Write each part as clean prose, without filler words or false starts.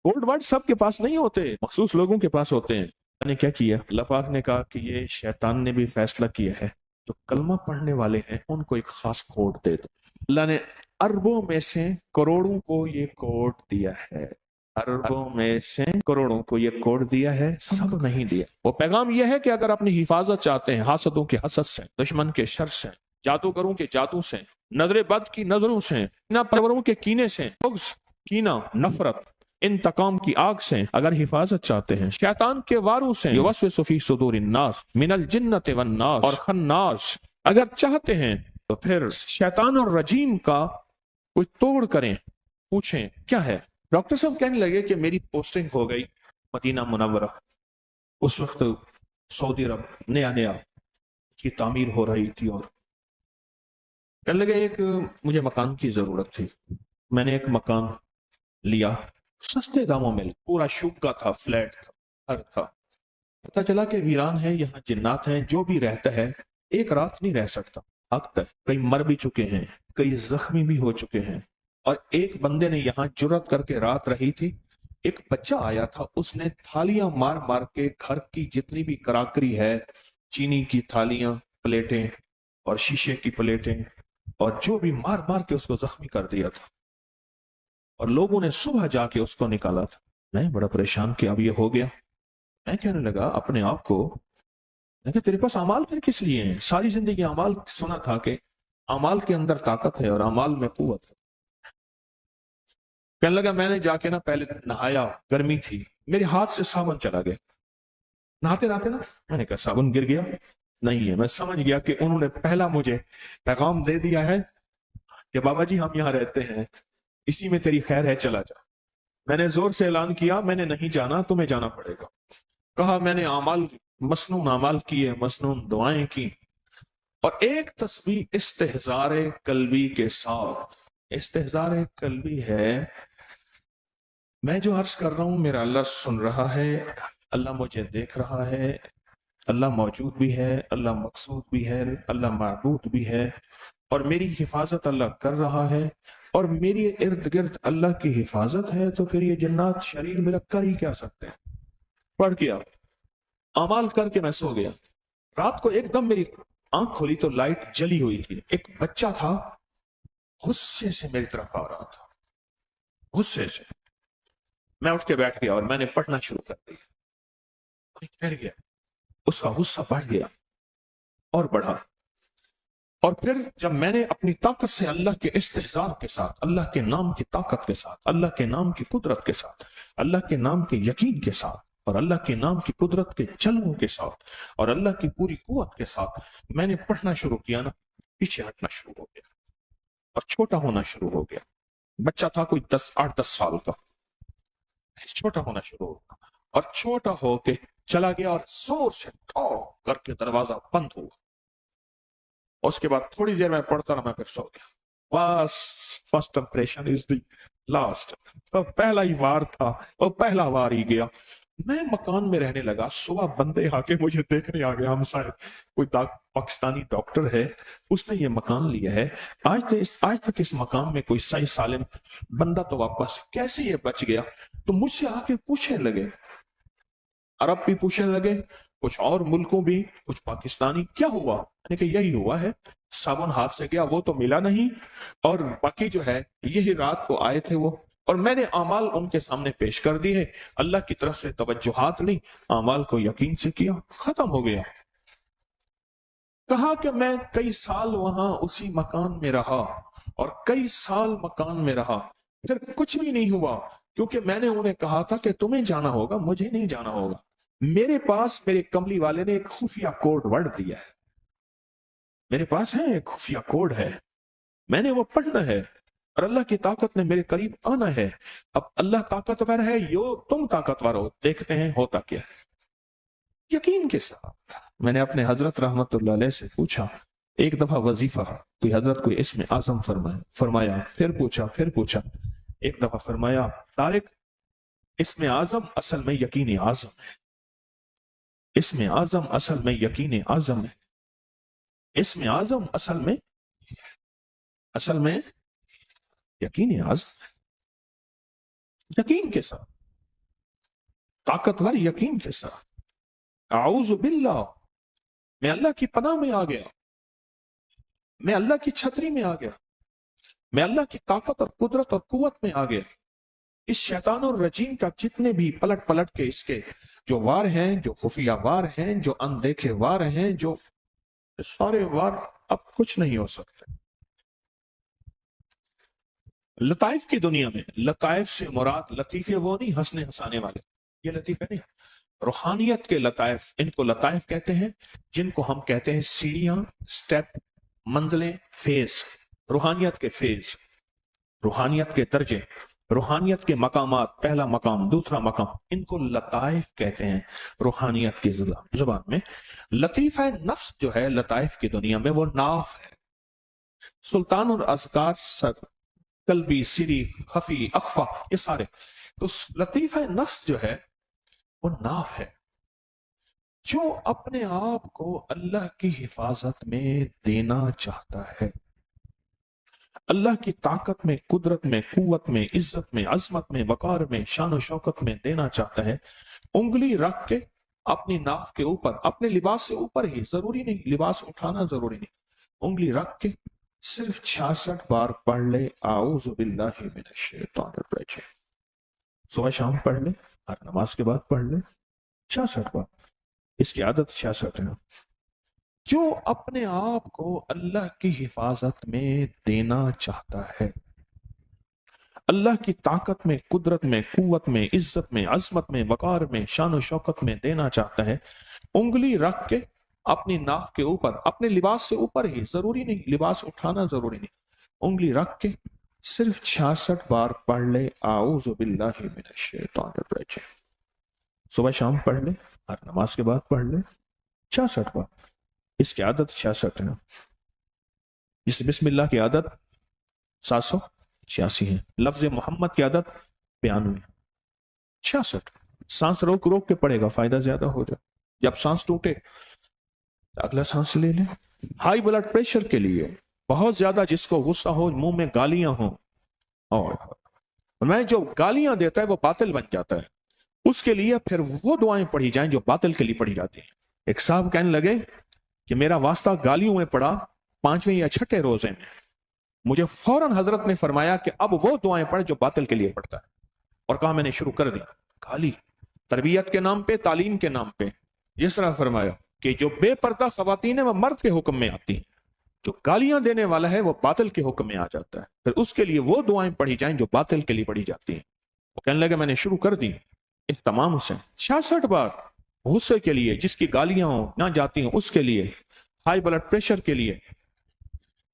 Code word सबके पास नहीं होते, मखसूस लोगों के पास होते हैं। ने क्या किया, अल्लाह पाक ने कहा कि ये शैतान ने भी फैसला किया है जो कलमा पढ़ने वाले हैं उनको एक खास कोड दे दो। अल्लाह ने अरबों में से करोड़ों को ये कोड दिया है, अरबों में से करोड़ों को ये कोड दिया है, सब नहीं दिया। वो पैगाम ये है कि अगर अपनी हिफाजत चाहते हैं हासदों के हसद से, दुश्मन के शर से, जादूगरों के जादू से, नजर बद की नजरों से, कीना परवरों के कीने से, कीना नफरत इंतकाम की आग से अगर हिफाजत चाहते हैं, शैतान के वारों से, युवस्विसु फी सुदूरिन नास मिनल जिन्नति वन नास और खन्नास, अगर चाहते हैं तो फिर शैतान और रजीम का कोई तोड़ करें। पूछें क्या है। डॉक्टर साहब कहने लगे कि मेरी पोस्टिंग हो गई मदीना मुनव्वरा, उस वक्त सऊदी अरब नया नया की तामीर हो रही थी, और कहने लगे एक मुझे मकान की जरूरत थी। मैंने एक मकान लिया सस्ते दामों में, पूरा शुक्का था, फ्लैट था, घर था। पता चला कि वीरान है, यहाँ जिन्नात हैं, जो भी रहता है एक रात नहीं रह सकता, भागता है। कई मर भी चुके हैं, कई जख्मी भी हो चुके हैं। और एक बंदे ने यहाँ जुर्रत करके रात रही थी। एक बच्चा आया था, उसने थालियां मार मार के घर की जितनी भी कराकरी है, चीनी की थालियां, प्लेटें और शीशे की प्लेटें और जो भी मार मार के उसको जख्मी कर दिया था। और लोगों ने सुबह जाके उसको निकाला था। मैं बड़ा परेशान कि अब ये हो गया। मैं कहने लगा अपने आप को, मैं कहा तेरे पास अमाल फिर किस लिए हैं? सारी जिंदगी अमाल सुना था कि अमाल के अंदर ताकत है और अमाल में कुव्वत है। कहने लगा मैंने जाके ना पहले नहाया, गर्मी थी, मेरे हाथ से साबुन चला गया। नहाते नहाते ना मैंने कहा साबुन गिर गया, नहीं है। मैं समझ गया कि उन्होंने पहला मुझे पैगाम दे दिया है कि बाबा जी हम यहाँ रहते हैं, इसी में तेरी खैर है, चला जा। मैंने जोर से ऐलान किया मैंने नहीं जाना, तुम्हें जाना पड़ेगा। कहा मैंने अमाल, मसनून अमाल किए, मसनून दुआएं की, और एक तस्वीर इस्तेहज़ार कल्बी के साथ, इस्तेहज़ार कल्बी है, मैं जो अर्ज कर रहा हूं मेरा अल्लाह सुन रहा है, अल्लाह मुझे देख रहा है, अल्लाह मौजूद भी है, अल्लाह मकसूद भी है, अल्लाह माबूद भी है, और मेरी हिफाजत अल्लाह कर रहा है, और मेरी इर्द गिर्द अल्लाह की हिफाजत है। तो फिर ये जन्नत शरीर में कर ही क्या सकते हैं। पढ़ किया, अमाल करके मैं सो गया। रात को एकदम मेरी आंख खोली तो लाइट जली हुई थी। एक बच्चा था, गुस्से से मेरी तरफ आ रहा था, गुस्से से। मैं उठ के बैठ गया और मैंने पढ़ना शुरू कर दिया। ठहर गया, उसका गुस्सा बढ़ गया और बढ़ा। और फिर जब मैंने अपनी ताकत से अल्लाह के इस्तेहज़ार के साथ, अल्लाह के नाम की ताकत के साथ, अल्लाह के नाम की कुदरत के साथ, अल्लाह के नाम के यकीन के साथ, और अल्लाह के नाम की कुदरत के जलवों के साथ, और अल्लाह की पूरी कुव्वत के साथ मैंने पढ़ना शुरू किया ना, पीछे हटना शुरू हो गया और छोटा होना शुरू हो गया। बच्चा था कोई 8-10 साल का, छोटा होना शुरू हो गया और छोटा होके चला गया, और जोर से ठोक करके दरवाजा बंद हुआ। उसके बाद थोड़ी देर में पढ़ता रहा, मैं फिर सो गया। बस first impression is the last. तो पहला ही वार था, वो पहला वार ही गया। मैं मकान में रहने लगा। सुबह बंदे आके मुझे देखने आ गए, हम शायद कोई पाकिस्तानी डॉक्टर है, उसने ये मकान लिया है। आज तक इस मकान में कोई सही सालिम बंदा तो वापस कैसे ये बच गया। तो मुझसे आके पूछने लगे, अरब भी पूछने लगे, कुछ और मुल्कों भी, कुछ पाकिस्तानी, क्या हुआ? मैंने कहा यही हुआ है, साबुन हाथ से गया, वो तो मिला नहीं, और बाकी जो है यही रात को आए थे वो, और मैंने अमाल उनके सामने पेश कर दिए। अल्लाह की तरफ से तवज्जुहात ली, अमाल को यकीन से किया, खत्म हो गया। कहा कि मैं कई साल वहां उसी मकान में रहा और कई साल मकान में रहा, फिर कुछ भी नहीं हुआ, क्योंकि मैंने उन्हें कहा था कि तुम्हें जाना होगा, मुझे नहीं जाना होगा। मेरे पास मेरे कमली वाले ने एक खुफिया कोड वर्ड दिया है, मेरे पास है एक खुफिया कोड है, मैंने वो पढ़ना है, और अल्लाह की ताकत ने मेरे करीब आना है। अब अल्लाह ताकतवर है, यो तुम ताकतवर हो, देखते हैं होता क्या है। यकीन के साथ मैंने अपने हजरत रहमतुल्लाह अलैह से पूछा, एक दफा वजीफा कोई हजरत कोई इसमें आजम फरमाया, फिर पूछा, एक दफा फरमाया तारिक इसमें आजम असल में यकीन आजम है, इसमें आजम असल में यकीन आजम है, इसमें आजम असल में यकीन आजम है। यकीन के साथ ताकतवर यकीन के साथ आऊज़ु बिल्लाह, मैं अल्लाह की पनाह में आ गया, मैं अल्लाह की छतरी में आ गया, मैं अल्लाह की ताकत और कुदरत और कुव्वत में आ गया। इस शैतान और रजीम का जितने भी पलट पलट के इसके जो वार हैं, जो खुफिया वार हैं, जो अनदेखे वार हैं, जो सारे वार अब कुछ नहीं हो सकते। लताइफ की दुनिया में, लताइफ से मुराद लतीफे वो नहीं हंसने हंसाने वाले, ये लतीफे नहीं, रूहानियत के लताइफ, इनको लताइफ कहते हैं, जिनको हम कहते हैं सीढ़ियां, स्टेप, मंजिलें, फेज, रूहानियत के फेज, रूहानियत के दर्जे, रूहानियत के मकामात, पहला मकाम, दूसरा मकाम, इनको लताइफ कहते हैं रूहानियत की जुबान में। लतीफा नफ्स जो है लताइफ की दुनिया में, वो नाफ है। सुल्तान और असकार, सर, कल्बी, सिरी, खफी, अखफा, ये सारे, तो लतीफा नफ्स जो है वो नाफ है, जो अपने आप को अल्लाह की हिफाजत में देना चाहता है, अल्लाह की ताकत में, कुदरत में, कुव्वत में, इज्जत में, अजमत में, वकार में, शान और शौकत में देना चाहता है। उंगली रख के अपनी नाफ के ऊपर, अपने लिबास से ऊपर ही, जरूरी नहीं लिबास उठाना जरूरी नहीं, उंगली रख के सिर्फ 66 बार पढ़ ले आऊज़ु बिल्लाहि मिनश शैतानिर रजीम। सुबह शाम पढ़ ले, हर नमाज के बाद पढ़ ले 66 बार, इसकी आदत 66 है। जो अपने आप को अल्लाह की हिफाजत में देना चाहता है, अल्लाह की ताकत में, कुदरत में, कुव्वत में, इज्जत में, अजमत में, वकार में, शान और शौकत में देना चाहता है, उंगली रख के अपनी नाक के ऊपर, अपने लिबास से ऊपर ही, जरूरी नहीं लिबास उठाना जरूरी नहीं, उंगली रख के सिर्फ 66 बार पढ़ ले आऊज़ु बिल्लाहि मिनश शैतानिर रजीम। सुबह शाम पढ़ ले, हर नमाज के बाद पढ़ ले 66 बार, इसकी आदत 66 है। इस बिस्मिल्लाह की आदत 786 है। लफ्ज मोहम्मद की आदत 92, 66। सांस रोक रोक के पड़ेगा, फायदा ज्यादा हो जाए। जब सांस टूटे तो अगला सांस ले ले। हाई ब्लड प्रेशर के लिए, बहुत ज्यादा जिसको गुस्सा हो, मुंह में गालियां हो, और मैं जो गालियां देता है वो बातिल बन जाता है, उसके लिए फिर वो दुआएं पढ़ी जाएं जो बातिल के लिए पढ़ी जाती हैं। एक साहब कहने लगे कि मेरा वास्ता गालियों में पड़ा 5वें या 6ठे रोजे में, मुझे फौरन हजरत ने फरमाया कि अब वो दुआएं पढ़ जो बातिल के लिए पढ़ता है, और कहा मैंने शुरू कर दी। गाली तरबियत के नाम पे, तालीम के नाम पे, जिस तरह फरमाया कि जो बेपर्दा खवातीन है वह मर्द के हुक्म में आती हैं, जो गालियां देने वाला है वो बातिल के हुक्म में आ जाता है, फिर उसके लिए वो दुआएं पढ़ी जाएं जो बातिल के लिए पढ़ी जाती हैं। वो कहने लगे मैंने शुरू कर दी इख्तिमाम से 66 बार, गुस्से के लिए, जिसकी गालियां ना जाती हैं उसके लिए, हाई ब्लड प्रेशर के लिए,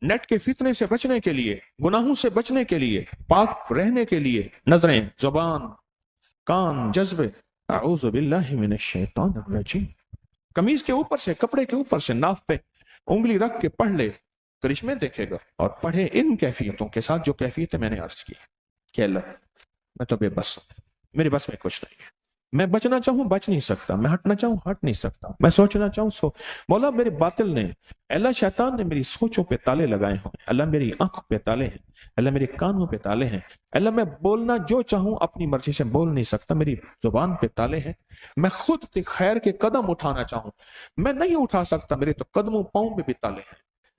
नेट के फितने से बचने के लिए, गुनाहों से बचने के लिए, पाक रहने के लिए, नजरें, जुबान, कान, जज्बे, आऊज़ु बिल्लाहि मिनश शैतानिर रजीम। कमीज के ऊपर से, कपड़े के ऊपर से नाफ पे उंगली रख के पढ़ ले, करिश्मे देखेगा। और पढ़े इन कैफियतों के साथ जो कैफियतें मैंने अर्ज की कि अल्लाह मैं तो बेबस हूं, मेरे बस में कुछ नहीं है, मैं बचना चाहूं बच नहीं सकता, मैं हटना चाहूं हट नहीं सकता, मैं सोचना चाहूं सो, मौला मेरे बातिल ने, अल्लाह शैतान ने मेरी सोचों पे ताले लगाए हों, अल्लाह मेरी आंखों पे ताले हैं, अल्लाह मेरे कानों पे ताले हैं, अल्लाह मैं बोलना जो चाहूं अपनी मर्जी से बोल नहीं सकता, मेरी जुबान पे ताले हैं, मैं खुद खैर के कदम उठाना चाहूं मैं नहीं उठा सकता, मेरे तो कदमों पांव में भी ताले हैं,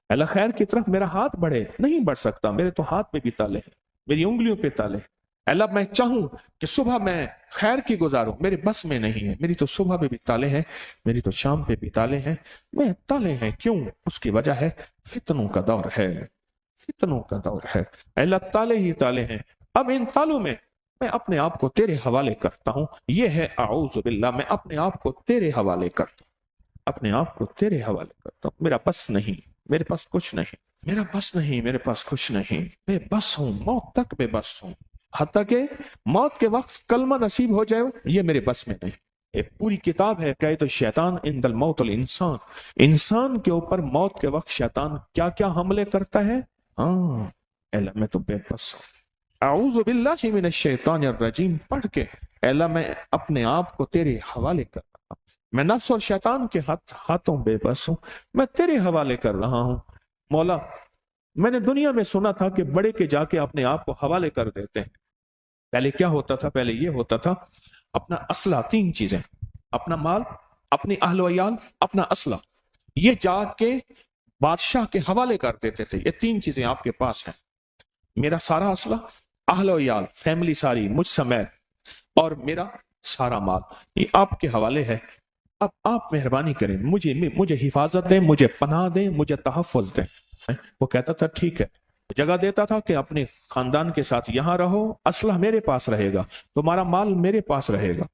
अल्लाह खैर की तरफ मेरा हाथ बढ़े नहीं बढ़ सकता, मेरे तो हाथ में भी ताले हैं, मेरी उंगलियों पे ताले हैं, अल्लाह मैं चाहूं कि सुबह मैं खैर की गुजारूं, मेरे बस में नहीं है, मेरी तो सुबह पे भी ताले हैं, मेरी तो शाम पे भी ताले हैं, मैं ताले हैं क्यों? उसकी वजह है फितनों का दौर है, फितनों का दौर है, अल्लाह ताले ही ताले हैं। अब इन तालों में मैं अपने आप को तेरे हवाले करता हूं, यह है आऊज़ु बिल्लाह, मैं अपने आप को तेरे हवाले करता हूं, अपने आप को तेरे हवाले करता हूं, मेरा बस नहीं, मेरे पास कुछ नहीं, मेरा बस नहीं, मेरे पास कुछ नहीं, बेबस हूं, मौत तक बेबस हूं, हत्ता के मौत के वक्त कलमा नसीब हो जाए ये मेरे बस में नहीं। एक पूरी किताब है कैद शैतान इंदल मौतुल इंसान, इंसान के ऊपर मौत के वक्त शैतान क्या क्या हमले करता है। हाँ अल्लाह मैं तो बेबस हूं, आऊज़ु बिल्लाहि मिनश शैतानिर रजीम पढ़ के अल्लाह मैं अपने आप को तेरे हवाले कर रहा हूं, मैं नफ्स और शैतान के हाथों बेबस हूं, मैं तेरे हवाले कर रहा हूं। मौला मैंने दुनिया में सुना था कि बड़े के जाके अपने आप को हवाले कर देते हैं, पहले क्या होता था, पहले ये होता था اپنا اسلحہ، 3 چیزیں، اپنا مال، اپنی اہل و عیال، اپنا اسلحہ، یہ جا کے بادشاہ کے حوالے کر دیتے تھے۔ یہ 3 چیزیں آپ کے پاس ہیں، میرا سارا اسلحہ، اہل و عیال، فیملی ساری مجھ سمیت، اور میرا سارا مال، یہ آپ کے حوالے ہے، اب آپ مہربانی کریں، مجھے حفاظت دیں، مجھے پناہ دیں، مجھے تحفظ دیں۔ وہ کہتا تھا ٹھیک ہے، جگہ دیتا تھا کہ اپنے خاندان کے ساتھ یہاں رہو، اسلحہ میرے پاس رہے گا، تمہارا مال میرے پاس رہے گا،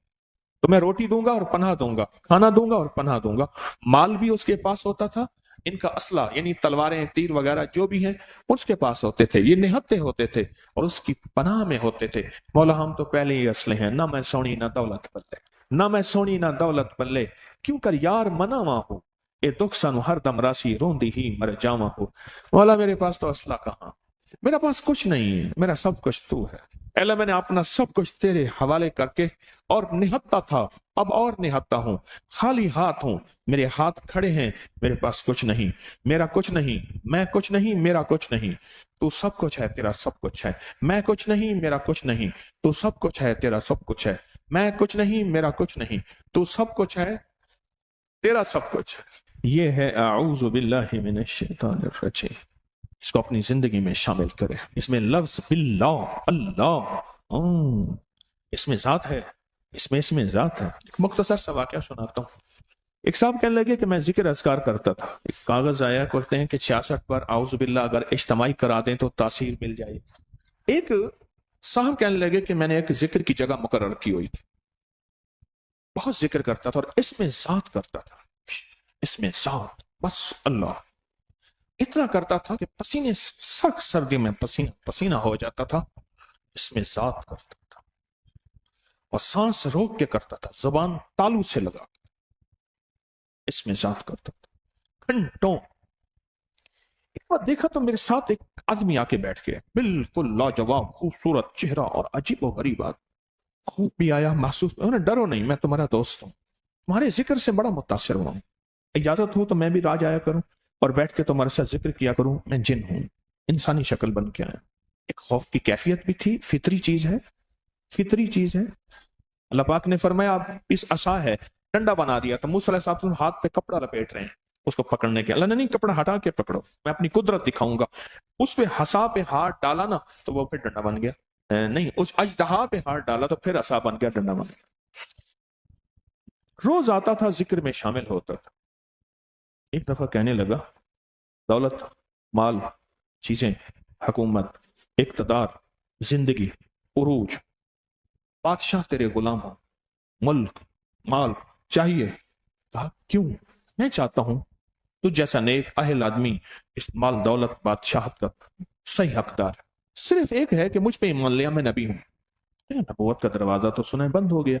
تو میں روٹی دوں گا اور پناہ دوں گا، کھانا دوں گا اور پناہ دوں گا۔ مال بھی اس کے پاس ہوتا تھا، ان کا اسلحہ یعنی تلواریں، تیر وغیرہ جو بھی ہیں اس کے پاس ہوتے تھے، یہ نہتے ہوتے تھے اور اس کی پناہ میں ہوتے تھے۔ مولا ہم تو پہلے ہی اسلحے ہیں، نہ میں سونی نہ دولت بلے، نہ میں سونی نہ دولت بلے، کیوں کر یار مناواں ہو، اے دکھ سانو ہر دم راسی روندی ہی مر جاواں ہو۔ مولا میرے پاس تو اسلحہ کہاں، میرا پاس کچھ نہیں ہے، میرا سب کچھ تو ہے۔ اے اللہ میں نے اپنا سب کچھ تیرے حوالے کر کے اور نہتا تھا، اب اور نہتا ہوں، خالی ہاتھ ہوں، میرے ہاتھ کھڑے ہیں، میرے پاس کچھ نہیں، میرا کچھ نہیں، میں کچھ نہیں، میرا کچھ نہیں، تو سب کچھ ہے، تیرا سب کچھ ہے، میں کچھ نہیں، میرا کچھ نہیں، تو سب کچھ ہے، تیرا سب کچھ ہے، میں کچھ نہیں، میرا کچھ نہیں، تو سب کچھ ہے، تیرا سب کچھ ہے۔ یہ ہے اعوذ باللہ من الشیطان الرجیم، اس کو اپنی زندگی میں شامل کرے۔ اس میں لفظ باللہ، اللہ، اس میں ذات ہے، اس میں ذات ہے۔ ایک مختصر سا واقعہ سناتا ہوں۔ ایک صاحب کہنے لگے کہ میں ذکر اذکار کرتا تھا، ایک کاغذ آیا کرتے ہیں کہ 66 پر اعوذ باللہ اگر اجتماعی کرا دیں تو تاثیر مل جائے۔ ایک صاحب کہنے لگے کہ میں نے ایک ذکر کی جگہ مقرر کی ہوئی تھی، بہت ذکر کرتا تھا اور اس میں ذات کرتا تھا، اس میں ذات، بس اللہ، اتنا کرتا تھا کہ پسینے، سخت سردی میں پسینہ پسینہ ہو جاتا تھا، اس میں ذات کرتا تھا، اور سانس روک کے کرتا تھا، زبان تالو سے لگا کے اس میں ذات کرتا تھا گھنٹوں۔ ایک بار دیکھا تو میرے ساتھ ایک آدمی آ کے بیٹھ گیا، بالکل لاجواب خوبصورت چہرہ اور عجیب و غریب بات، خوف بھی آیا، محسوس، ڈرو نہیں، میں تمہارا دوست ہوں، تمہارے ذکر سے بڑا متاثر ہوا ہوں، اجازت ہو تو میں بھی راج آیا کروں اور بیٹھ کے تمہارے ساتھ ذکر کیا کروں، میں جن ہوں، انسانی شکل بن کے آیا۔ ایک خوف کی کیفیت بھی تھی، فطری چیز ہے، فطری چیز ہے۔ اللہ پاک نے فرمایا آپ اس عصا ہے، ڈنڈا بنا دیا، تو موسیٰ علیہ السلام ہاتھ پہ کپڑا لپیٹ رہے ہیں اس کو پکڑنے کے، اللہ نے نہیں، کپڑا ہٹا کے پکڑو، میں اپنی قدرت دکھاؤں گا۔ اس پہ عصا پہ ہاتھ ڈالا نا تو وہ پھر ڈنڈا بن گیا، نہیں، اس اژدہا پہ ہاتھ ڈالا تو پھر عصا بن گیا، ڈنڈا بن گیا۔ روز آتا تھا، ذکر میں شامل ہوتا تھا۔ ایک دفعہ کہنے لگا دولت، مال، چیزیں، حکومت، اقتدار، زندگی، عروج، بادشاہ تیرے غلام ہوں، ملک، مال چاہیے۔ کہا کیوں؟ میں چاہتا ہوں تو جیسا نیک اہل آدمی اس مال دولت بادشاہت کا صحیح حقدار ہے، صرف ایک ہے کہ مجھ پہ ایمان لیا، میں نبی ہوں۔ نبوت کا دروازہ تو سنیں بند ہو گیا،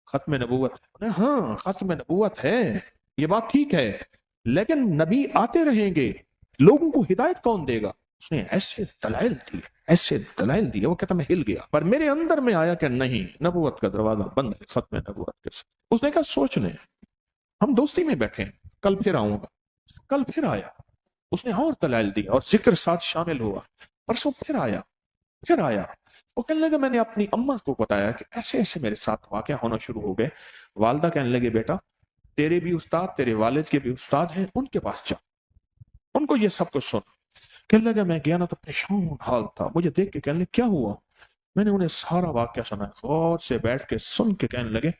ختم نبوت، ہاں ختم نبوت ہے، یہ بات ٹھیک ہے، لیکن نبی آتے رہیں گے، لوگوں کو ہدایت کون دے گا؟ اس نے ایسے دلائل دیے، ایسے دلائل دیے، وہ کہتا میں ہل گیا، پر میرے اندر میں آیا کہ نہیں، نبوت کا دروازہ بند ہے، ختم نبوت کے ساتھ۔ اس نے کہا سوچ لیں، ہم دوستی میں بیٹھے ہیں، کل پھر آؤں گا، کل پھر آیا، اس نے اور دلائل دی اور ذکر ساتھ شامل ہوا، پرسوں پھر آیا، پھر آیا، وہ کہنے لگا میں نے اپنی اماں کو بتایا کہ ایسے ایسے میرے ساتھ واقعہ ہونا شروع ہو گئے۔ والدہ کہنے لگے بیٹا تیرے بھی استاد، تیرے والد کے بھی استاد ہیں، ان کے پاس جا، ان کو یہ سب کچھ سن۔ کہنے لگا میں گیا نا تو پریشان حال تھا، مجھے دیکھ کے کہنے لگے کیا ہوا؟ میں نے انہیں سارا واقعہ سنا، غور سے بیٹھ کے سن کے کہنے لگے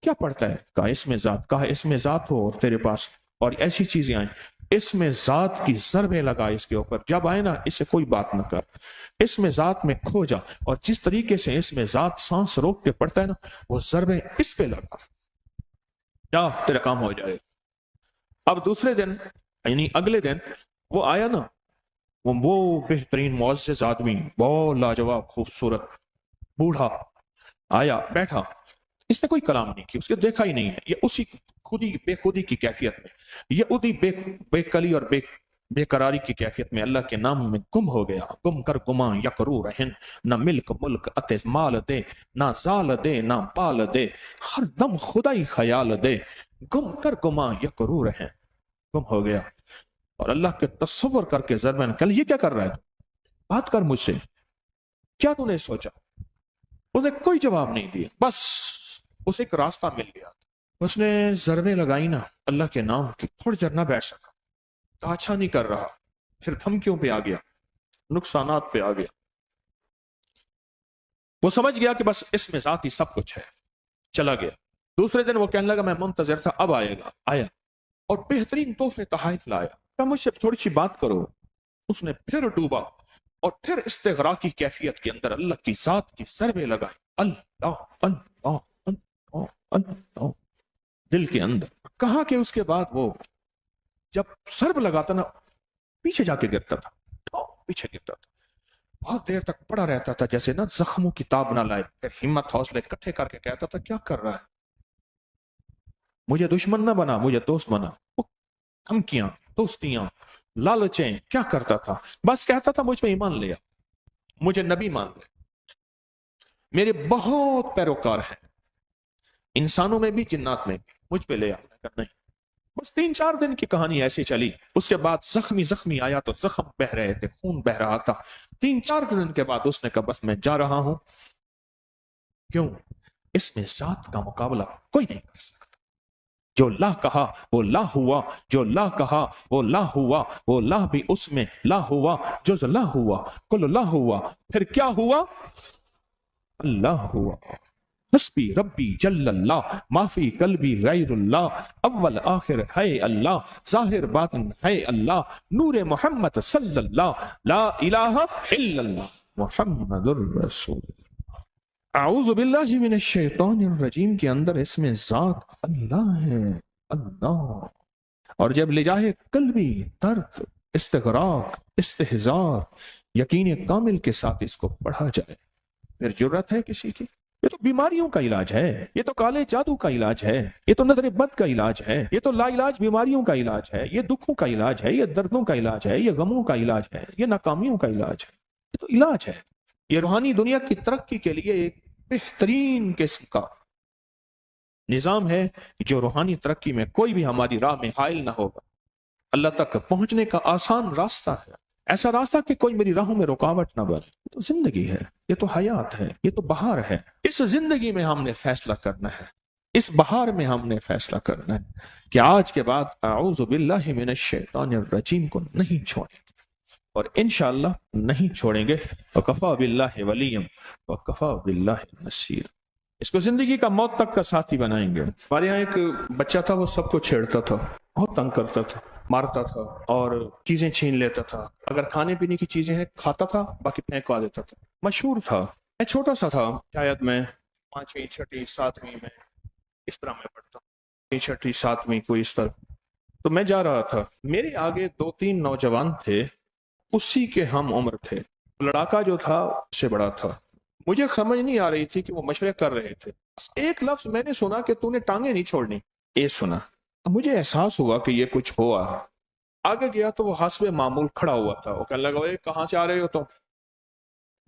کیا پڑھتا ہے؟ کہا اس میں ذات، کہا اس میں ذات ہو اور تیرے پاس اور ایسی چیزیں آئیں، اس میں ذات کی ضربیں لگا اس کے اوپر، جب آئے نا اس سے کوئی بات نہ کر، اس میں ذات میں کھو جا، اور جس طریقے سے اس میں ذات سانس روک کے پڑتا ہے نا وہ ضربیں اس پہ لگا، جا تیرا کام ہو جائے۔ اب دوسرے دن یعنی اگلے دن وہ آیا نا، وہ بہترین معزز آدمی، بہت لاجواب خوبصورت بوڑھا آیا، بیٹھا، اس نے کوئی کلام نہیں کی، اس کو دیکھا ہی نہیں ہے، یہ اسی خودی بے خودی کی کیفیت میں، یہ ادی بے کلی اور بے قراری کی کیفیت میں اللہ کے نام میں گم ہو گیا۔ گم کر گماں یکرو رہن، نہ ملک ملک اتے مال دے، نہ زال دے نہ پال دے، ہر دم خدائی خیال دے، گم کر گماں یکرو رہن، گم ہو گیا۔ اور اللہ کے تصور کر کے ضربن کل یہ کیا کر رہا ہے؟ بات کر مجھ سے، کیا تو نے سوچا؟ انہیں کوئی جواب نہیں دیا، بس उसे एक रास्ता मिल गया। उसने ज़रबें लगाई ना अल्लाह के नाम की, थोड़ी देर ना बैठ सका, तो अच्छा नहीं कर रहा, फिर धमकियों पे आ गया, नुकसानात पे आ गया। वो समझ गया कि बस इसमें ज़ाती सब कुछ है, चला गया। दूसरे दिन वो कहने लगा मैं मुंतजर था, अब आएगा। आया और बेहतरीन तोहफे तोहफे लाया। क्या मुझसे थोड़ी सी बात करो। उसने फिर डूबा और फिर इस्तिगरा की कैफियत के अंदर अल्लाह की जात की ज़रबे लगाई, अल्लाह अल्लाह अल्लाह अल्लाह, दिल के अंदर। कहा कि उसके बाद वो जब सर्ब लगाता ना, पीछे जाके गिरता था, तो पीछे गिरता था, बहुत देर तक पड़ा रहता था, जैसे ना जख्मों की ताब ना लाए। फिर हिम्मत हौसले इकट्ठे करके कहता था क्या कर रहा है, मुझे दुश्मन ना बना, मुझे दोस्त बना। धमकियां, दोस्तियां, लालचें, क्या करता था, बस कहता था मुझ पे ईमान लिया, मुझे नबी मान ले, मेरे बहुत पैरोकार हैं, इंसानों में भी जिन्नात में भी, मुझ पे ले आ। नहीं, बस 3-4 दिन की कहानी ऐसी चली। उसके बाद जख्मी जख्मी आया तो जख्म बह रहे थे, खून बह रहा था। 3-4 दिन के बाद उसने कहा बस मैं जा रहा हूं। क्यों? इसमें जात का मुकाबला कोई नहीं कर सकता। जो ला कहा वो ला हुआ, जो ला कहा वो ला हुआ, वो ला भी उसमें ला हुआ, जो ला हुआ कुल ला हुआ, फिर क्या हुआ, अल्लाह हुआ। हस्बी रब्बी जल्लल्लाह, माफी कल्बी गैरुल्लाह, अव्वल आखिर है अल्लाह, जाहिर बातिन है अल्लाह, नूर मोहम्मद सल्लल्लाह, ला इलाहा इल्लल्लाह मुहम्मदुर रसूल। आऊज़ु बिल्लाहि मिनश शैतानिर रजीम के अंदर इसमें जात अल्लाह है, अल्लाह। और जब ले जाए कल्बी दर्द, इस्तिग़राक, इस्तिहज़ार, यकीन कामिल के साथ इसको पढ़ा जाए, फिर जुर्रत है किसी की। ये तो बीमारियों का इलाज है, ये तो काले जादू का इलाज है, ये तो नजर बद का इलाज है, ये तो लाइलाज बीमारियों का इलाज है, ये दुखों का इलाज है, ये दर्दों का इलाज है, ये गमों का इलाज है, ये नाकामियों का इलाज है। ये तो इलाज है। ये रूहानी दुनिया की तरक्की के लिए एक बेहतरीन किस्म का निजाम है, जो रूहानी तरक्की में कोई भी हमारी राह में हाइल ना होगा। अल्लाह तक पहुंचने का आसान रास्ता है, ऐसा रास्ता कि कोई मेरी राहों में रुकावट ना बने। ये तो जिंदगी है, ये तो हयात है, ये तो बहार है। इस जिंदगी में हमने फैसला करना है, इस बहार में हमने फैसला करना है कि आज के बाद आऊज़ु बिल्लाहि मिनश शैतानिर रजीम को नहीं छोड़ेंगे, और इंशाअल्लाह नहीं छोड़ेंगे। वकफा बिल्लाहि वलिय्यम वकफा बिल्लाहि नसीर। इसको जिंदगी का मौत तक का साथी बनाएंगे। हमारे यहाँ एक बच्चा था, वो सबको छेड़ता था, बहुत तंग करता था, मारता था और चीजें छीन लेता था। अगर खाने पीने की चीजें हैं खाता था, बाकी फेंकवा देता था। मशहूर था। मैं छोटा सा था, शायद मैं 5वीं 6वीं 7वीं में इस तरह में पढ़ता, 6वीं 7वीं कोई इस तरह। तो मैं जा रहा था, मेरे आगे 2-3 नौजवान थे, उसी के हम उम्र थे। लड़ाका जो था उससे बड़ा था। मुझे समझ नहीं आ रही थी कि वो मशवरे कर रहे थे। एक लफ्ज मैंने सुना कि तूने टांगे नहीं छोड़नी, ये सुना। मुझे एहसास हुआ कि ये कुछ हुआ। आगे गया तो वो हस्बे मामूल खड़ा हुआ था। वो कहने लगा ओए कहाँ से आ रहे हो तुम?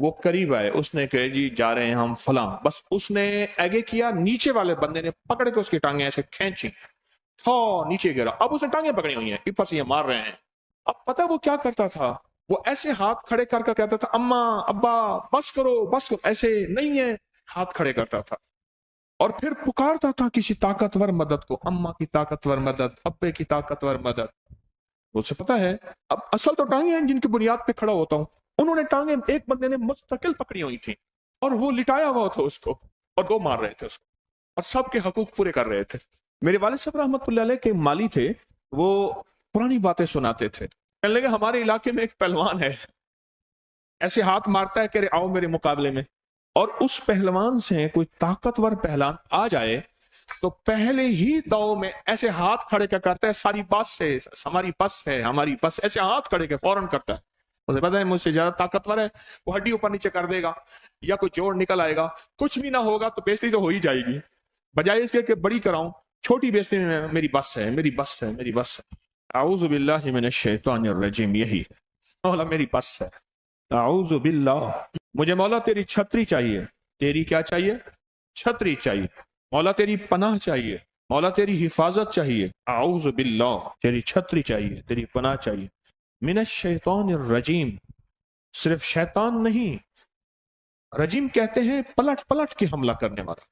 वो करीब आए, उसने कहे जी जा रहे हैं हम फलां। बस उसने आगे किया, नीचे वाले बंदे ने पकड़ के उसकी टांगे ऐसे खींची, नीचे गिरा। अब उसने टांगे पकड़ी हुई हैं, ऊपर से ये मार रहे हैं। अब पता वो क्या करता था, वो ऐसे हाथ खड़े करके कहता था अम्मा अब्बा बस करो बस करो, ऐसे नहीं है, हाथ खड़े करता था और फिर पुकारता था किसी ताकतवर मदद को, अम्मा की ताकतवर मदद, अब्बे की ताकतवर मदद। उसे पता है अब असल तो टांगे हैं जिनकी बुनियाद पे खड़ा होता हूं। उन्होंने टांगे एक बंदे ने मुस्तकिल पकड़ी हुई थी और वो लिटाया हुआ था उसको, और 2 मार रहे थे उसको और सबके हकूक पूरे कर रहे थे। मेरे वालिद साहब रहमतुल्लाह अलैह के माली थे, वो पुरानी बातें सुनाते थे। कहने लगे हमारे इलाके में एक पहलवान है, ऐसे हाथ मारता है कि आओ मेरे मुकाबले में, और उस पहलवान से कोई ताकतवर पहलवान आ जाए तो पहले ही दाव में ऐसे हाथ खड़े क्या करता है, सारी बस से हमारी बस है, हमारी बस, ऐसे हाथ खड़े के फौरन करता है। उसे पता है मुझसे ज्यादा ताकतवर है, वो हड्डी ऊपर नीचे कर देगा या कोई जोड़ निकल आएगा, कुछ भी ना होगा तो बेइज्जती तो हो ही जाएगी। बजाय इसके कि बड़ी कराऊं, छोटी बेइज्जती में मेरी बस है, मेरी बस है, मेरी बस है। आऊज़ु बिल्लाहि मिनश शैतानिर रजीम, यही है मौला मेरी बस है। आऊज़ु बिल्लाह, मुझे मौला तेरी छतरी चाहिए। तेरी क्या चाहिए? छतरी चाहिए। मौला तेरी पनाह चाहिए, मौला तेरी हिफाजत चाहिए। आऊज़ु बिल्लाह, तेरी छतरी चाहिए, तेरी पनाह चाहिए। मिनश शैतानिर रजीम, सिर्फ शैतान नहीं, रजीम कहते हैं पलट पलट के हमला करने वाला।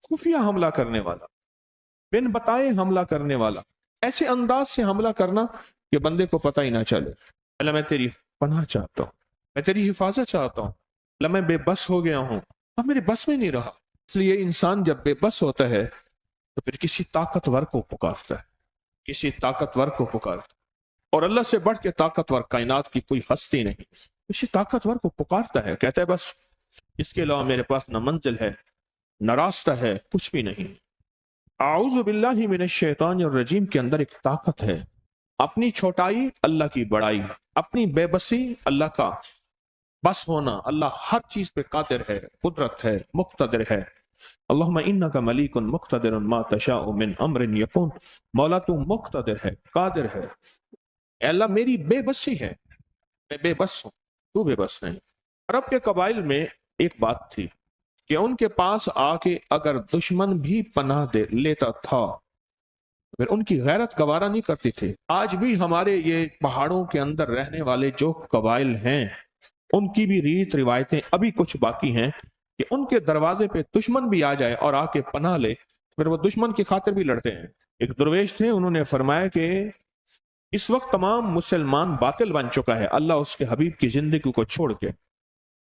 खुफिया हमला करने वाला, बिन बताए हमला करने वाला, ऐसे अंदाज से हमला करना कि बंदे को पता ही ना चले। अल्लाह मैं तेरी पनाह चाहता हूँ, मैं तेरी हिफाजत चाहता हूँ, अल्लाह मैं बेबस हो गया हूँ, अब मेरे बस में नहीं रहा। इसलिए इंसान जब बेबस होता है तो फिर किसी ताकतवर को पुकारता है, किसी ताकतवर को पुकारता है। और अल्लाह से बढ़ के ताकतवर कायनात की कोई हस्ती नहीं, किसी ताकतवर को पुकारता है, कहता है बस इसके अलावा मेरे पास न मंजिल है न रास्ता है, कुछ भी नहीं। आऊज़ु बिल्लाहि मिनश शैतानिर रजीम के अंदर एक ताकत है, अपनी छोटाई अल्लाह की बड़ाई, अपनी बेबसी अल्लाह का बस होना। अल्लाह हर चीज पे कादिर है, कुदरत है, मुक्तदिर है। अल्लाहुम्मा इन्नका मलीकुन मुक्तदिरुन मा तशाउ मिन अम्रिन यकुन। मौला तू मुक्तदिर है, कादिर है। अल्लाह मेरी बेबसी है, मैं बेबस हूं, तू बेबस नहीं। अरब के कबाइल में एक बात थी कि उनके पास आके अगर दुश्मन भी पनाह दे लेता था फिर उनकी गैरत गवारा नहीं करती थी। आज भी हमारे ये पहाड़ों के अंदर रहने वाले जो कबाइल हैं उनकी भी रीत रिवायतें अभी कुछ बाकी हैं कि उनके दरवाजे पे दुश्मन भी आ जाए और आके पनाह ले, फिर वो दुश्मन की खातिर भी लड़ते हैं। एक दुर्वेश थे, उन्होंने फरमाया कि इस वक्त तमाम मुसलमान बातिल बन चुका है, अल्लाह उसके हबीब की जिंदगी को छोड़ के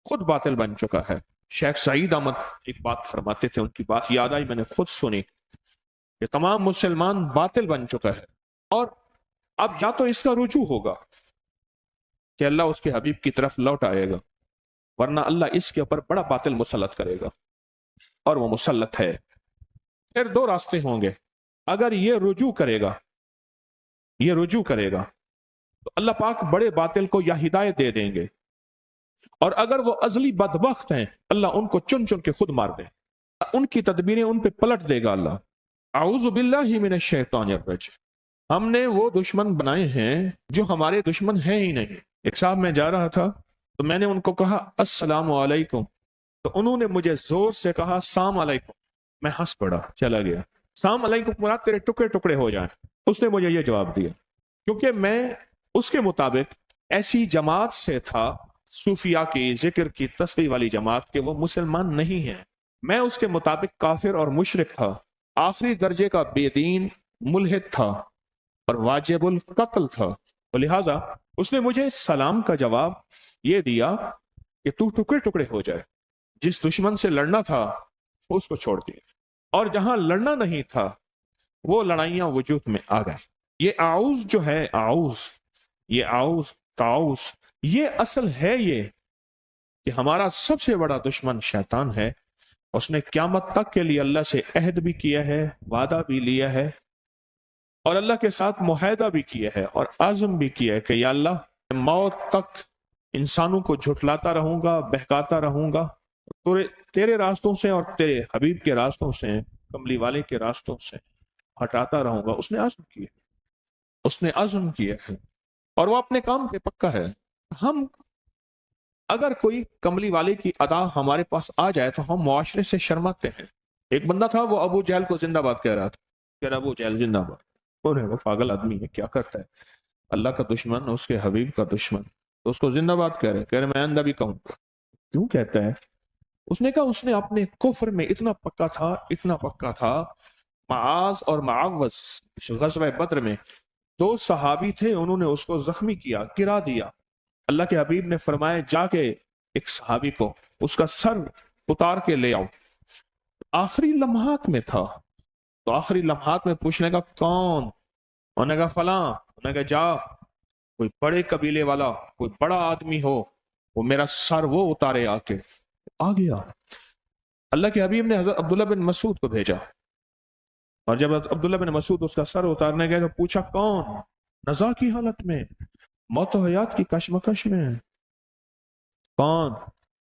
खुद बातिल बन चुका है। शेख सईद अहमद एक बात फरमाते थे, उनकी बात याद आई, मैंने खुद सुनी कि तमाम मुसलमान बातिल बन चुका है और अब या तो इसका रुजू होगा कि अल्लाह उसके हबीब की तरफ लौट आएगा, वरना अल्लाह इसके ऊपर बड़ा बातिल मुसल्लत करेगा, और वो मुसल्लत है। फिर दो रास्ते होंगे, अगर ये रुजू करेगा, ये रुजू करेगा तो अल्लाह पाक बड़े बातिल को या हिदायत दे देंगे, और अगर वो अजली बदबख्त हैं अल्लाह उनको चुन चुन के खुद मार दे, उनकी तदबीरें उन पे पलट देगा अल्लाह। आऊज़ु बिल्लाहि मिनश शैतानिर रजीम। हमने वो दुश्मन बनाए हैं जो हमारे दुश्मन हैं ही नहीं। एक साहब मैं जा रहा था तो मैंने उनको कहा अस्सलामु अलैकुम, तो उन्होंने मुझे जोर से कहा साम अलैकुम। मैं हंस पड़ा, चला गया। साम अलैकुम मुराद तेरे टुकड़े टुकड़े हो जाएं। उसने मुझे ये जवाब दिया क्योंकि मैं उसके मुताबिक ऐसी जमात से था, सूफिया की, जिक्र की, तस्बीह वाली जमात के, वो मुसलमान नहीं है। मैं उसके मुताबिक काफिर और मुशरिक था, आखिरी दर्जे का बेदीन मुल्हिद था और वाजिबुल कत्ल था। तो लिहाजा उसने मुझे सलाम का जवाब ये दिया कि तू टुकड़े टुकड़े हो जाए। जिस दुश्मन से लड़ना था उसको छोड़ दिया, और जहां लड़ना नहीं था वो लड़ाइयां वजूद में आ गए। ये आउज जो है, आउज, ये आउज ताउज, ये असल है ये कि हमारा सबसे बड़ा दुश्मन शैतान है। उसने क़यामत तक के लिए अल्लाह से अहद भी किया है, वादा भी लिया है, और अल्लाह के साथ मुआहदा भी किया है और आज़म भी किया है कि या अल्लाह मौत तक इंसानों को झुठलाता रहूंगा, बहकाता रहूंगा, तेरे रास्तों से और तेरे हबीब के रास्तों से, कमली वाले के रास्तों से हटाता रहूंगा। उसने आज़म किया, उसने आज़म किया है और वो अपने काम पे पक्का है। हम अगर कोई कमली वाले की अदा हमारे पास आ जाए तो हम मुआशरे से शर्माते हैं। एक बंदा था, वो अबू जहल को जिंदाबाद कह रहा था, कह रहा अबू जहल जिंदाबाद। वो पागल आदमी है, क्या करता है, अल्लाह का दुश्मन, उसके हबीब का दुश्मन, तो उसको जिंदाबाद कह रहे मैं आइंदा भी कहूंगा। क्यों कहता है? उसने कहा उसने अपने कुफ्र में इतना पक्का था, इतना पक्का था। माज और मावस गज़वा बद्र में दो सहाबी थे, उन्होंने उसको जख्मी किया, गिरा दिया। अल्लाह के हबीब ने फरमाया जाके एक सहाबी को उसका सर उतार के ले आओ। आखिरी लम्हात में था, तो आखिरी लम्हात में पूछने का कौन? उन्होंने कहा फलां। उन्होंने कहा जा, कोई बड़े कबीले वाला, कोई बड़ा आदमी हो, वो मेरा सर वो उतारे आके। आ गया। अल्लाह के हबीब ने हज़रत अब्दुल्ला बिन मसूद को भेजा, और जब अब्दुल्ला बिन मसूद उसका सर उतारने गए तो पूछा कौन? नज़ा की हालत में, मौत और हयात की कशमकश में। कौन?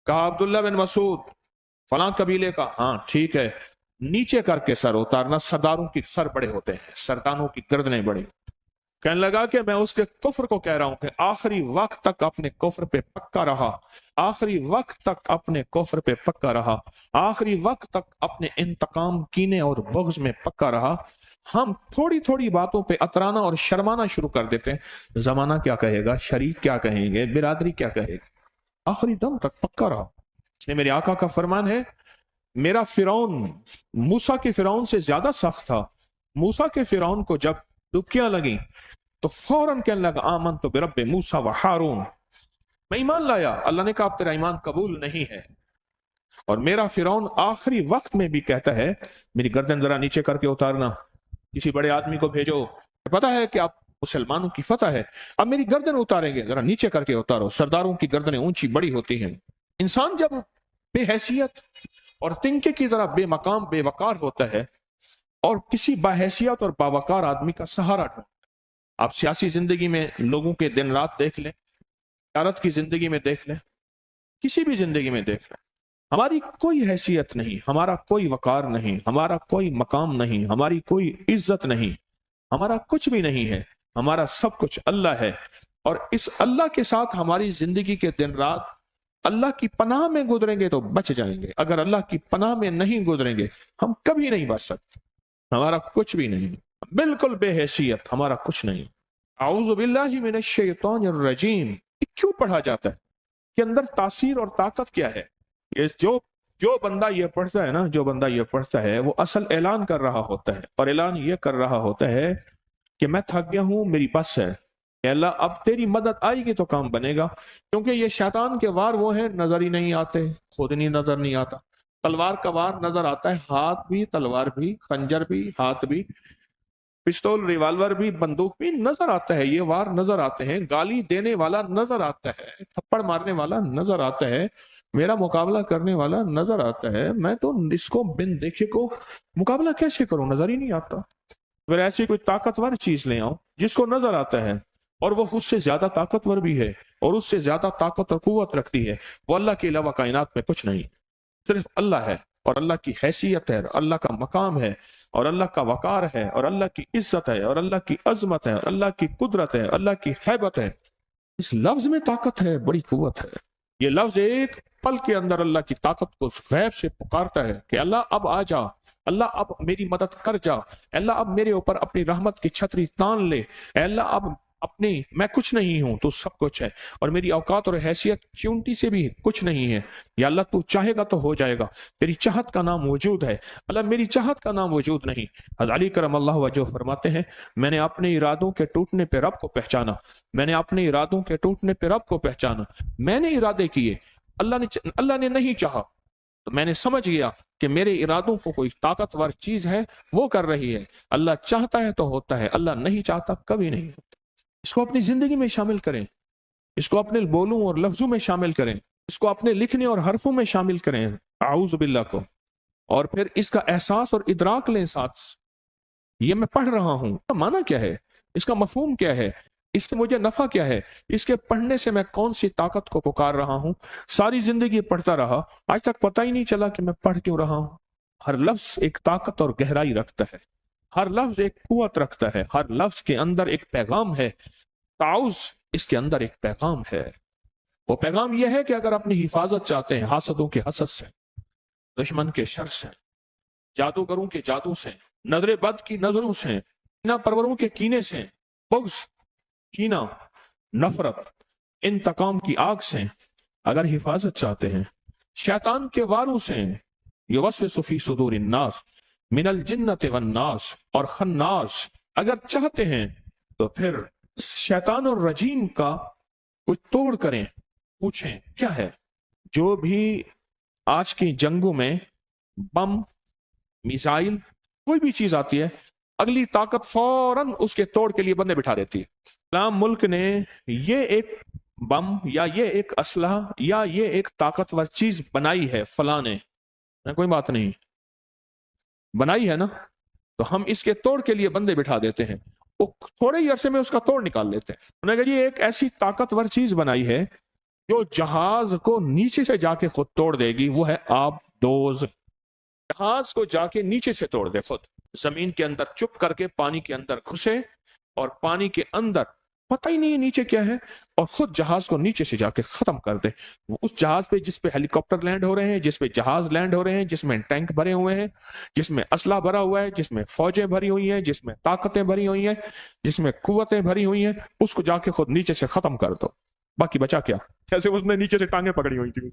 कहा अब्दुल्ला बिन मसूद, फलां कबीले का। हाँ ठीक है, नीचे करके सर उतारना, सरदारों की सर बड़े होते हैं, सरदारों की गर्दनें बड़ी। कहने लगा कि मैं उसके कुफ्र को कह रहा हूं कि आखिरी वक्त तक अपने कुफ्र पे पक्का रहा, आखिरी वक्त तक अपने कुफ्र पे पक्का रहा, आखिरी वक्त तक अपने इंतकाम, कीने और बुग़्ज़ में पक्का रहा। हम थोड़ी थोड़ी बातों पे अतराना और शर्माना शुरू कर देते हैं। जमाना क्या कहेगा, शरीक क्या कहेंगे, बिरादरी क्या कहेगी। आखिरी दम तक पक्का रहा। इसलिए मेरे आका का फरमान है, میرا فرعون موسیٰ کے فرعون سے زیادہ سخت تھا. موسیٰ کے فرعون کو جب ڈبکیاں لگیں تو فوراً کہنے لگا آمنت برب موسیٰ و ہارون، میں ایمان لایا. اللہ نے کہا اب تیرا ایمان قبول نہیں ہے. اور میرا فرعون آخری وقت میں بھی کہتا ہے میری گردن ذرا نیچے کر کے اتارنا، کسی بڑے آدمی کو بھیجو، پتا ہے کہ آپ مسلمانوں کی فتح ہے، اب میری گردن اتاریں گے، ذرا نیچے کر کے اتارو. سرداروں کی گردنیں اونچی بڑی ہوتی ہیں. انسان جب بے حیثیت اور تنکے کی طرح بے مقام بے وقار ہوتا ہے اور کسی باحیثیت اور باوقار آدمی کا سہارا ڈھونڈتا ہے. آپ سیاسی زندگی میں لوگوں کے دن رات دیکھ لیں، تجارت کی زندگی میں دیکھ لیں، کسی بھی زندگی میں دیکھ لیں، ہماری کوئی حیثیت نہیں، ہمارا کوئی وقار نہیں، ہمارا کوئی مقام نہیں، ہماری کوئی عزت نہیں، ہمارا کچھ بھی نہیں ہے. ہمارا سب کچھ اللہ ہے. اور اس اللہ کے ساتھ ہماری زندگی کے دن رات اللہ کی پناہ میں گزریں گے تو بچ جائیں گے. اگر اللہ کی پناہ میں نہیں گزریں گے ہم کبھی نہیں بچ سکتے. ہمارا کچھ بھی نہیں، بالکل بے حیثیت، ہمارا کچھ نہیں. اعوذ باللہ من الشیطان الرجیم کیوں پڑھا جاتا ہے؟ کہ اندر تاثیر اور طاقت کیا ہے؟ یہ جو بندہ یہ پڑھتا ہے نا، جو بندہ یہ پڑھتا ہے وہ اصل اعلان کر رہا ہوتا ہے. اور اعلان یہ کر رہا ہوتا ہے کہ میں تھک گیا ہوں، میری بس ہے کہ اللہ اب تیری مدد آئے گی تو کام بنے گا. کیونکہ یہ شیطان کے وار وہ ہیں نظر ہی نہیں آتے، خود نہیں نظر نہیں آتا. تلوار کا وار نظر آتا ہے، ہاتھ بھی، تلوار بھی، خنجر بھی، ہاتھ بھی، پستول، ریوالور بھی، بندوق بھی نظر آتا ہے. یہ وار نظر آتے ہیں. گالی دینے والا نظر آتا ہے، تھپڑ مارنے والا نظر آتا ہے، میرا مقابلہ کرنے والا نظر آتا ہے. میں تو اس کو بن دیکھے کو مقابلہ کیسے کروں، نظر ہی نہیں آتا. اگر ایسی کوئی طاقتور چیز لے آؤں جس کو نظر آتا ہے اور وہ اس سے زیادہ طاقتور بھی ہے اور اس سے زیادہ طاقت اور قوت رکھتی ہے، وہ اللہ کے علاوہ کائنات میں کچھ نہیں، صرف اللہ ہے. اور اللہ کی حیثیت ہے، اللہ کا مقام ہے، اور اللہ کا وقار ہے، اور اللہ کی عزت ہے، اور اللہ کی عظمت ہے، اور اللہ کی قدرت ہے، اللہ کی ہیبت ہے. اس لفظ میں طاقت ہے، بڑی قوت ہے. یہ لفظ ایک پل کے اندر اللہ کی طاقت کو غیب سے پکارتا ہے کہ اللہ اب آ جا، اللہ اب میری مدد کر جا، اللہ اب میرے اوپر اپنی رحمت کی چھتری تان لے، اے اللہ اب اپنی میں کچھ نہیں ہوں، تو سب کچھ ہے، اور میری اوقات اور حیثیت چونٹی سے بھی کچھ نہیں ہے. یا اللہ تو چاہے گا تو ہو جائے گا، تیری چاہت کا نام موجود ہے. اللہ میری چاہت کا نام موجود نہیں. حضرت علی کرم اللہ وجہ فرماتے ہیں میں نے اپنے ارادوں کے ٹوٹنے پہ رب کو پہچانا، میں نے اپنے ارادوں کے ٹوٹنے پہ رب کو پہچانا. میں نے ارادے کیے، اللہ نے نہیں چاہا، تو میں نے سمجھ گیا کہ میرے ارادوں کو کوئی طاقتور چیز ہے وہ کر رہی ہے. اللہ چاہتا ہے تو ہوتا ہے، اللہ نہیں چاہتا کبھی نہیں ہوتا. اس کو اپنی زندگی میں شامل کریں، اس کو اپنے بولوں اور لفظوں میں شامل کریں، اس کو اپنے لکھنے اور حرفوں میں شامل کریں، اعوذ باللہ کو. اور پھر اس کا احساس اور ادراک لیں ساتھ. یہ میں پڑھ رہا ہوں، اس کا معنی کیا ہے، اس کا مفہوم کیا ہے، اس سے مجھے نفع کیا ہے، اس کے پڑھنے سے میں کون سی طاقت کو پکار رہا ہوں. ساری زندگی پڑھتا رہا، آج تک پتہ ہی نہیں چلا کہ میں پڑھ کیوں رہا ہوں. ہر لفظ ایک طاقت اور گہرائی رکھتا ہے، ہر لفظ ایک قوت رکھتا ہے، ہر لفظ کے اندر ایک پیغام ہے. تعوذ اس کے اندر ایک پیغام ہے. وہ پیغام یہ ہے کہ اگر اپنی حفاظت چاہتے ہیں حاسدوں کے حسد سے، دشمن کے شر سے، جادوگروں کے جادو سے، نظر بد کی نظروں سے، کینہ پروروں کے کینے سے، بغض، کینہ، نفرت، انتقام کی آگ سے اگر حفاظت چاہتے ہیں، شیطان کے واروں سے، یوسوس فی صدور الناس من الجنت والناس اور خناس اگر چاہتے ہیں، تو پھر شیطان اور رجیم کا کچھ توڑ کریں. پوچھیں کیا ہے. جو بھی آج کی جنگوں میں بم، میزائل، کوئی بھی چیز آتی ہے، اگلی طاقت فوراً اس کے توڑ کے لیے بندے بٹھا دیتی ہے. اسلام ملک نے یہ ایک بم یا یہ ایک اسلحہ یا یہ ایک طاقتور چیز بنائی ہے، فلاں نے، کوئی بات نہیں بنائی ہے نا، تو ہم اس کے توڑ کے لیے بندے بٹھا دیتے ہیں. وہ تھوڑے ہی عرصے میں اس کا توڑ نکال لیتے ہیں. انہوں نے کہا یہ ایک ایسی طاقتور چیز بنائی ہے جو جہاز کو نیچے سے جا کے خود توڑ دے گی. وہ ہے آب دوز. جہاز کو جا کے نیچے سے توڑ دے، خود زمین کے اندر چپ کر کے پانی کے اندر گھسے اور پانی کے اندر پتہ ہی نہیں ہے نیچے کیا ہے، اور خود جہاز کو نیچے سے جا کے ختم کر دے. اس جہاز پہ جس پہ ہیلی کاپٹر لینڈ ہو رہے ہیں، جس پہ جہاز لینڈ ہو رہے ہیں، جس میں ٹینک بھرے ہوئے ہیں، جس میں اسلحہ بھرا ہوا ہے، جس میں فوجیں بھری ہوئی ہیں، جس میں طاقتیں بھری ہوئی ہیں، جس میں قوتیں بھری ہوئی ہیں، اس کو جا کے خود نیچے سے ختم کر دو. باقی بچا کیا؟ جیسے اس نے نیچے سے ٹانگیں پکڑی ہوئی تھی،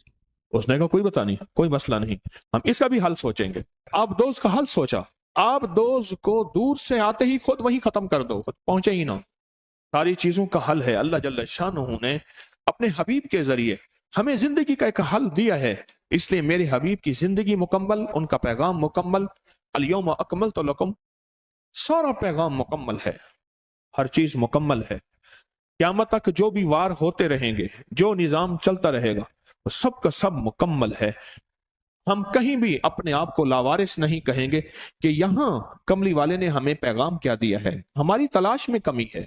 उसने कहा कोई बता नहीं, कोई मसला नहीं, हम इसका भी हल सोचेंगे। आप दोस्त का हल सोचा, आप दोस्त को दूर से आते ही खुद वहीं खत्म कर दो, पहुंचे ही ना। सारी चीजों का हल है। अल्लाह जल्ल शानुहु ने अपने हबीब के जरिए हमें जिंदगी का एक हल दिया है, इसलिए मेरे हबीब की जिंदगी मुकम्मल, उनका पैगाम मुकम्मल। अल-यौम अकमलतु लकुम, सारा पैगाम मुकम्मल है, हर चीज मुकम्मल है। क़यामत तक जो भी वार होते रहेंगे, जो निज़ाम चलता रहेगा, वो सब का सब मुकम्मल है। हम कहीं भी अपने आप को लावारिस नहीं कहेंगे कि यहां कमली वाले ने हमें पैगाम क्या दिया है। हमारी तलाश में कमी है,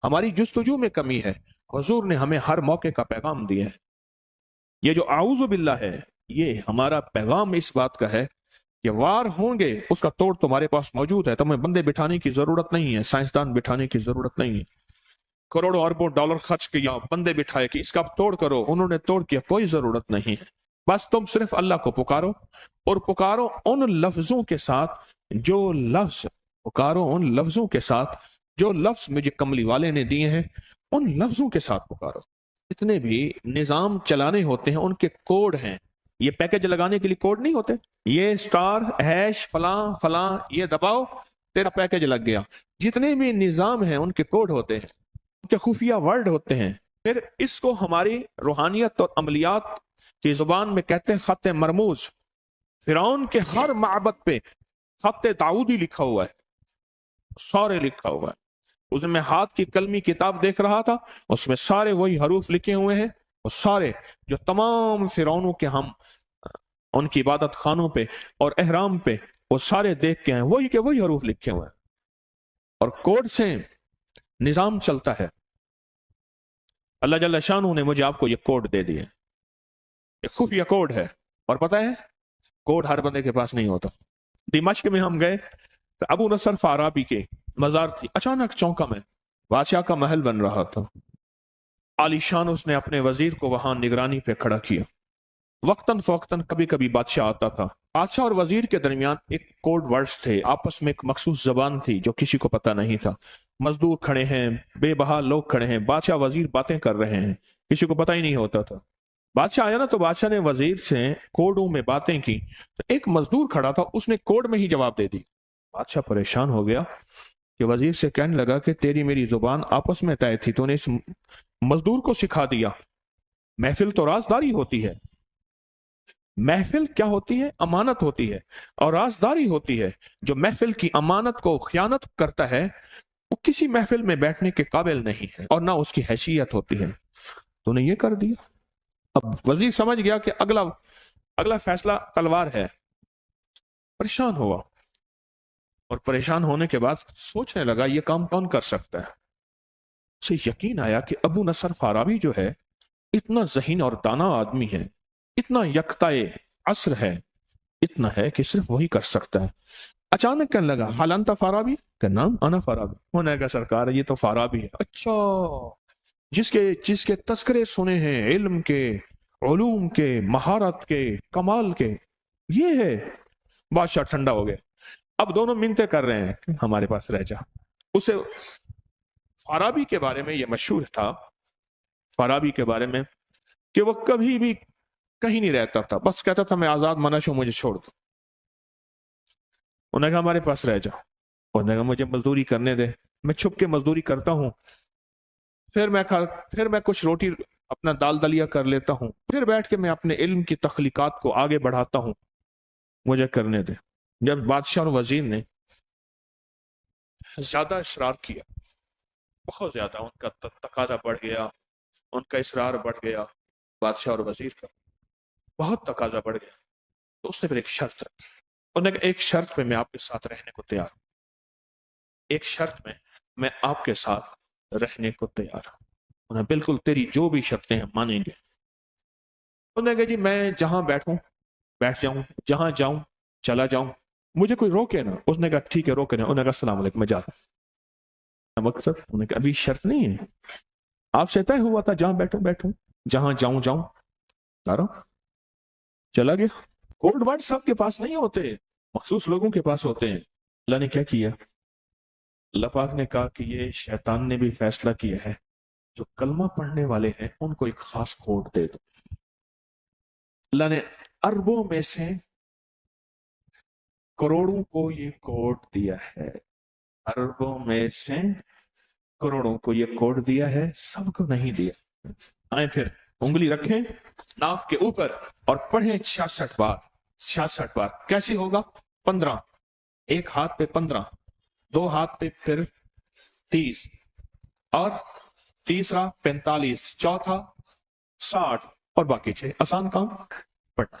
हमारी जुस्तजू में कमी है। हुजूर ने हमें हर मौके का पैगाम दिया है। ये जो आऊज़ु बिल्लाह है, ये हमारा पैगाम इस बात का है कि वार होंगे, उसका तोड़ तुम्हारे पास मौजूद है। तुम्हें बंदे बिठाने की जरूरत नहीं है, साइंसदान बिठाने की जरूरत नहीं है, करोड़ों अरबों डॉलर खर्च किया, बंदे बिठाए कि इसका तोड़ करो, उन्होंने तोड़ किया, कोई जरूरत नहीं है। बस तुम सिर्फ अल्लाह को पुकारो, और पुकारो उन लफ्जों के साथ जो लफ्ज, पुकारो उन लफ्जों के साथ जो लफ्ज मुझे कमली वाले ने दिए हैं, उन लफ्जों के साथ पुकारो। जितने भी निजाम चलाने होते हैं उनके कोड हैं। ये पैकेज लगाने के लिए कोड नहीं होते, ये स्टार हैश फलां फलां ये दबाओ, तेरा पैकेज लग गया। जितने भी निजाम हैं उनके कोड होते हैं, उनके खुफिया वर्ड होते हैं। फिर इसको हमारी रूहानियत और अमलियात की जुबान में कहते हैं खत मरमूज। फिरौन के हर माबद पे खत दाऊदी लिखा हुआ है, सारे लिखा हुआ है। उसमें मैं हाथ की कलमी किताब देख रहा था, उसमें सारे वही हरूफ लिखे हुए हैं, और सारे जो तमाम फिरौनों के हम उनकी इबादत खानों पे और एहराम पे वो सारे देख के हैं, वही के वही हरूफ लिखे हुए हैं, और कोड से निजाम चलता है। अल्लाह जल्ल शानहू ने मुझे आपको ये कोड दे दिए, ये खुफिया कोड है। और पता है कोड हर बंदे के पास नहीं होता। दिमाश्क में हम गए तो अबू नसर फाराबी के मजार थी। अचानक चौंका मैं, बादशाह का महल बन रहा था, आलीशान। उसने अपने वजीर को वहां निगरानी पे खड़ा किया। वक्तन फवक्तन कभी कभी बादशाह आता था। बादशाह और वजीर के दरमियान एक कोड वर्ड्स थे, आपस में एक मखसूस जबान थी जो किसी को पता नहीं था। मजदूर खड़े हैं, बेबहा लोग खड़े हैं, बादशाह वजीर बातें कर रहे हैं, किसी को पता ही नहीं होता था। बादशाह आया ना तो बादशाह ने वजीर से कोडों में बातें की, तो एक मजदूर खड़ा था, उसने कोड में ही जवाब दे दी। बादशाह परेशान हो गया कि वजीर से कहने लगा कि तेरी मेरी जुबान आपस में तय थी, तूने इस मजदूर को सिखा दिया। महफिल तो राजदारी होती है, महफिल क्या होती है? अमानत होती है, और राजदारी होती है। जो महफिल की अमानत को खयानत करता है वो किसी महफिल में बैठने के काबिल नहीं है, और ना उसकी हैसियत होती है। तूने ये कर दिया। अब वजीर समझ गया कि अगला फैसला तलवार है। परेशान हुआ, और परेशान होने के बाद सोचने लगा ये काम कौन कर सकता है। उसे यकीन आया कि अबू नसर फाराबी जो है इतना ज़हीन और दाना आदमी है, इतना यकताए असर है, इतना है कि सिर्फ वही कर सकता है। अचानक कहने लगा हालांता फाराबी का नाम, आना फाराबी। होने का सरकार ये तो फाराबी है। अच्छा, जिसके तस्करे सुने हैं, इल्म के, उलूम के, महारत के, कमाल के, ये है। बादशाह ठंडा हो गया। अब दोनों मिन्नतें कर रहे हैं कि हमारे पास रह जा। उसे फाराबी के बारे में ये मशहूर था, फाराबी के बारे में, कि वो कभी भी कहीं नहीं रहता था, बस कहता था मैं आजाद मनाश हूं, मुझे छोड़ दो। उन्होंने कहा हमारे पास रह जा। उन्होंने कहा मुझे मजदूरी करने दे, मैं छुप के मजदूरी करता हूं, फिर मैं कुछ रोटी अपना दाल दलिया कर लेता हूं, फिर बैठ के मैं अपने इल्म की तख्लीकात को आगे बढ़ाता हूं, मुझे करने दे। जब बादशाह और वजीर ने ज्यादा इसरार किया, बहुत ज्यादा उनका तकाजा बढ़ गया, उनका इसरार बढ़ गया, बादशाह और वजीर का बहुत तकाजा बढ़ गया, तो उसने फिर एक शर्त रखी। उन्होंने कहा एक शर्त पे मैं आपके साथ रहने को तैयार हूं, एक शर्त में मैं आपके साथ रहने को तैयार हूं। उन्हें बिल्कुल तेरी जो भी शर्तें हैं मानेंगे। उन्होंने कहा जी मैं जहां बैठूं बैठ जाऊं, जहां जाऊं चला जाऊं, मुझे कोई रोके ना। उसने कहा ठीक है रोके ना। उन्होंने कहा अस्सलाम वालेकुम, मैं जाता हूं। मकसद उन्होंने कहा अभी शर्त नहीं है, आपसे तय हुआ था जहां बैठूं बैठूं, जहां जाऊं जाऊं, चला गया। कोड वर्ड सबके पास नहीं होते, मखसूस लोगों के पास होते हैं। अल्लाह ने क्या किया? अल्लाह पाक ने कहा कि ये शैतान ने भी फैसला किया है, जो कलमा पढ़ने वाले हैं उनको एक खास कोड दे दो। اللہ نے اربوں میں سے کروڑوں کو یہ کوڈ دیا ہے، اربوں میں سے کروڑوں کو یہ کوڈ دیا ہے، سب کو نہیں دیا۔ آئیں پھر انگلی رکھیں ناف کے اوپر اور پڑھیں 66 بار، 66 بار۔ کیسے ہوگا؟ 15، ایک ہاتھ پہ 15، دو ہاتھ پہ پھر 30، اور تیسرا 45، چوتھا 60، اور باقی 6۔ آسان کام، پڑھنا۔